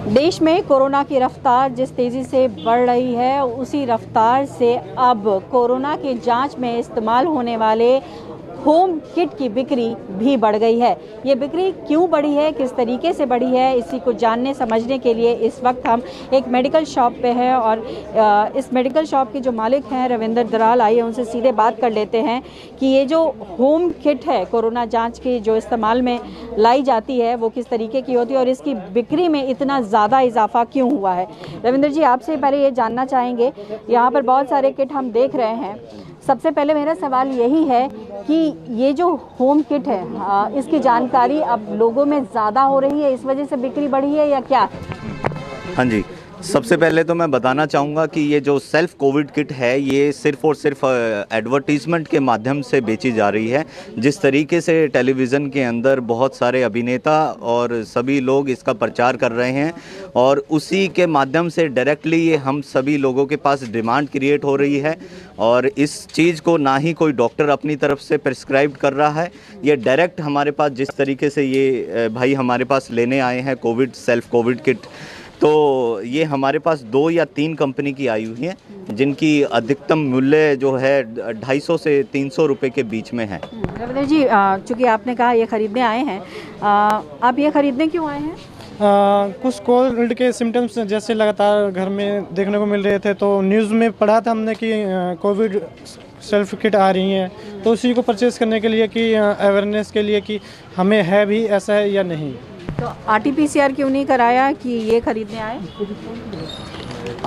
देश में कोरोना की रफ्तार जिस तेज़ी से बढ़ रही है, उसी रफ्तार से अब कोरोना की जांच में इस्तेमाल होने वाले होम किट की बिक्री भी बढ़ गई है। ये बिक्री क्यों बढ़ी है, किस तरीके से बढ़ी है, इसी को जानने समझने के लिए इस वक्त हम एक मेडिकल शॉप पे हैं और इस मेडिकल शॉप के जो मालिक हैं रविंद्र दराल, आइए उनसे सीधे बात कर लेते हैं कि ये जो होम किट है कोरोना जांच की जो इस्तेमाल में लाई जाती है वो किस तरीके की होती है और इसकी बिक्री में इतना ज़्यादा इजाफा क्यों हुआ है। रविंद्र जी, आपसे पहले ये जानना चाहेंगे, यहाँ पर बहुत सारे किट हम देख रहे हैं। सबसे पहले मेरा सवाल यही है कि ये जो होम किट है इसकी जानकारी अब लोगों में ज़्यादा हो रही है, इस वजह से बिक्री बढ़ी है या क्या? हाँ जी, सबसे पहले तो मैं बताना चाहूँगा कि ये जो सेल्फ कोविड किट है ये सिर्फ़ और सिर्फ एडवर्टीज़मेंट के माध्यम से बेची जा रही है। जिस तरीके से टेलीविज़न के अंदर बहुत सारे अभिनेता और सभी लोग इसका प्रचार कर रहे हैं और उसी के माध्यम से डायरेक्टली ये हम सभी लोगों के पास डिमांड क्रिएट हो रही है और इस चीज़ को ना ही कोई डॉक्टर अपनी तरफ से प्रिस्क्राइब कर रहा है। ये डायरेक्ट हमारे पास जिस तरीके से ये भाई हमारे पास लेने आए हैं सेल्फ कोविड किट, तो ये हमारे पास 2 या 3 कंपनी की आई हुई है जिनकी अधिकतम मूल्य जो है 250 से 300 रुपये के बीच में है। रविंद्र जी, चूँकि आपने कहा ये खरीदने आए हैं, आप ये खरीदने क्यों आए हैं? कुछ कोल्ड के सिम्टम्स जैसे लगातार घर में देखने को मिल रहे थे, तो न्यूज़ में पढ़ा था हमने कि कोविड सेल्फ किट आ रही हैं, तो उसी को परचेज़ करने के लिए कि अवेयरनेस के लिए कि हमें है भी ऐसा है या नहीं। तो RT-PCR क्यों नहीं कराया कि ये खरीदने आए?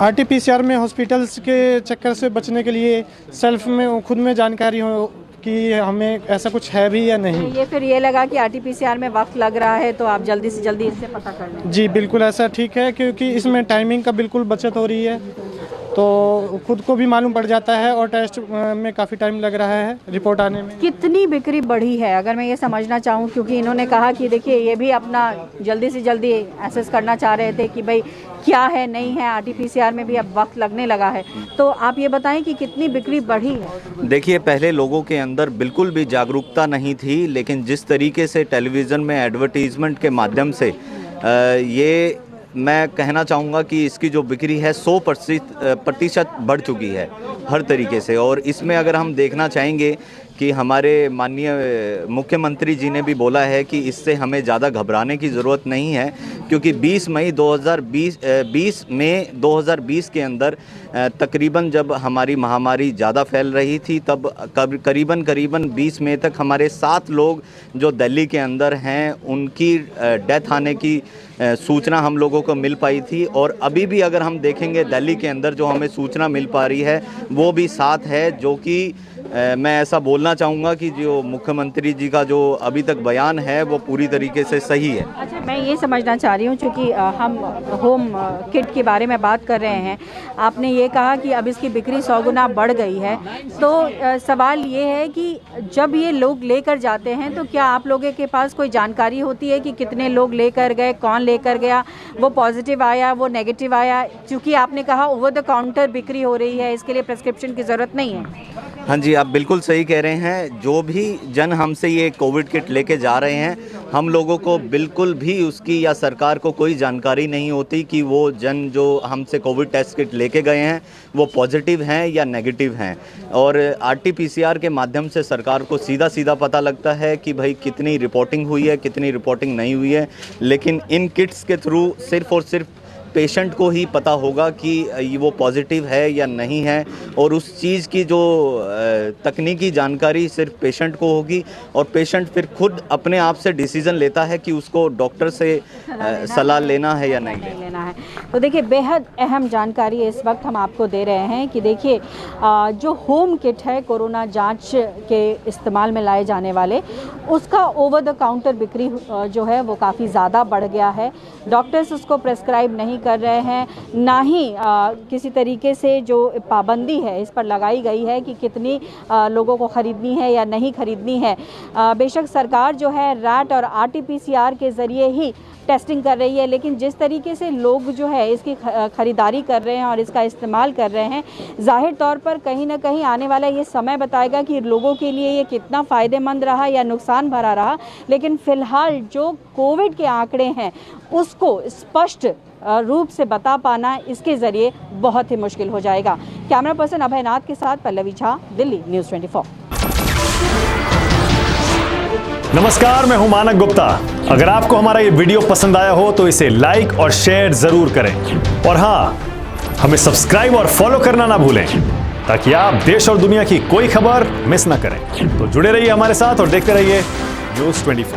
RT-PCR में हॉस्पिटल्स के चक्कर से बचने के लिए सेल्फ में खुद में जानकारी हो कि हमें ऐसा कुछ है भी या नहीं। ये फिर ये लगा कि RT-PCR में वक्त लग रहा है तो आप जल्दी से जल्दी इससे पता कर लें। जी बिल्कुल ऐसा ठीक है, क्योंकि इसमें टाइमिंग का बिल्कुल बचत हो रही है, तो खुद को भी मालूम पड़ जाता है और टेस्ट में काफ़ी टाइम लग रहा है रिपोर्ट आने में। कितनी बिक्री बढ़ी है अगर मैं ये समझना चाहूँ, क्योंकि इन्होंने कहा कि देखिए ये भी अपना जल्दी से जल्दी एसेस करना चाह रहे थे कि भाई क्या है नहीं है, RT-PCR में भी अब वक्त लगने लगा है, तो आप ये बताएं कि कितनी बिक्री बढ़ी है। देखिए, पहले लोगों के अंदर बिल्कुल भी जागरूकता नहीं थी, लेकिन जिस तरीके से टेलीविज़न में एडवर्टीज़मेंट के माध्यम से ये मैं कहना चाहूँगा कि इसकी जो बिक्री है 100% बढ़ चुकी है हर तरीके से। और इसमें अगर हम देखना चाहेंगे कि हमारे माननीय मुख्यमंत्री जी ने भी बोला है कि इससे हमें ज़्यादा घबराने की ज़रूरत नहीं है, क्योंकि 20 मई 2020 के अंदर तकरीबन जब हमारी महामारी ज़्यादा फैल रही थी तब करीबन 20 मई तक हमारे 7 लोग जो दिल्ली के अंदर हैं उनकी डेथ आने की सूचना हम लोगों को मिल पाई थी। और अभी भी अगर हम देखेंगे दिल्ली के अंदर जो हमें सूचना मिल पा रही है वो भी 7 है, जो कि मैं ऐसा बोलना चाहूँगा कि जो मुख्यमंत्री जी का जो अभी तक बयान है वो पूरी तरीके से सही है। अच्छा, मैं ये समझना चाह रही हूँ, चूँकि हम होम किट के बारे में बात कर रहे हैं, आपने ये कहा कि अब इसकी बिक्री 100 गुना बढ़ गई है, तो सवाल ये है कि जब ये लोग लेकर जाते हैं तो क्या आप लोगों के पास कोई जानकारी होती है कि कितने लोग लेकर गए, कौन लेकर गया, वो पॉजिटिव आया, वो नेगेटिव आया? क्योंकि आपने कहा ओवर द काउंटर बिक्री हो रही है, इसके लिए प्रिस्क्रिप्शन की ज़रूरत नहीं है। हाँ जी, आप बिल्कुल सही कह रहे हैं। जो भी जन हमसे ये कोविड किट लेके जा रहे हैं, हम लोगों को बिल्कुल भी उसकी या सरकार को कोई जानकारी नहीं होती कि वो जन जो हमसे कोविड टेस्ट किट लेके गए हैं वो पॉजिटिव हैं या नेगेटिव हैं। और RT-PCR के माध्यम से सरकार को सीधा पता लगता है कि भाई कितनी रिपोर्टिंग हुई है, कितनी रिपोर्टिंग नहीं हुई है। लेकिन इन किट्स के थ्रू सिर्फ़ और सिर्फ पेशेंट को ही पता होगा कि वो पॉजिटिव है या नहीं है, और उस चीज़ की जो तकनीकी जानकारी सिर्फ पेशेंट को होगी और पेशेंट फिर खुद अपने आप से डिसीज़न लेता है कि उसको डॉक्टर से सलाह लेना है या नहीं लेना है। तो देखिए, बेहद अहम जानकारी इस वक्त हम आपको दे रहे हैं कि देखिए जो होम किट है कोरोना जांच के इस्तेमाल में लाए जाने वाले, उसका ओवर द काउंटर बिक्री जो है वो काफ़ी ज़्यादा बढ़ गया है। डॉक्टर्स उसको प्रेस्क्राइब नहीं कर रहे हैं, ना ही किसी तरीके से जो पाबंदी है इस पर लगाई गई है कि कितनी लोगों को ख़रीदनी है या नहीं ख़रीदनी है। बेशक सरकार जो है रैट और RT-PCR के ज़रिए ही टेस्टिंग कर रही है, लेकिन जिस तरीके से लोग जो है इसकी ख़रीदारी कर रहे हैं और इसका इस्तेमाल कर रहे हैं, ज़ाहिर तौर पर कहीं ना कहीं आने वाला ये समय बताएगा कि लोगों के लिए ये कितना फ़ायदेमंद रहा या नुकसान भरा रहा। लेकिन फ़िलहाल जो कोविड के आंकड़े हैं उसको स्पष्ट रूप से बता पाना इसके ज़रिए बहुत ही मुश्किल हो जाएगा। कैमरा पर्सन अभय नाथ के साथ पल्लवी झा, दिल्ली न्यूज़ 24। नमस्कार, मैं हूं मानक गुप्ता। अगर आपको हमारा ये वीडियो पसंद आया हो तो इसे लाइक और शेयर जरूर करें, और हाँ, हमें सब्सक्राइब और फॉलो करना ना भूलें ताकि आप देश और दुनिया की कोई खबर मिस ना करें। तो जुड़े रहिए हमारे साथ और देखते रहिए न्यूज़ 24।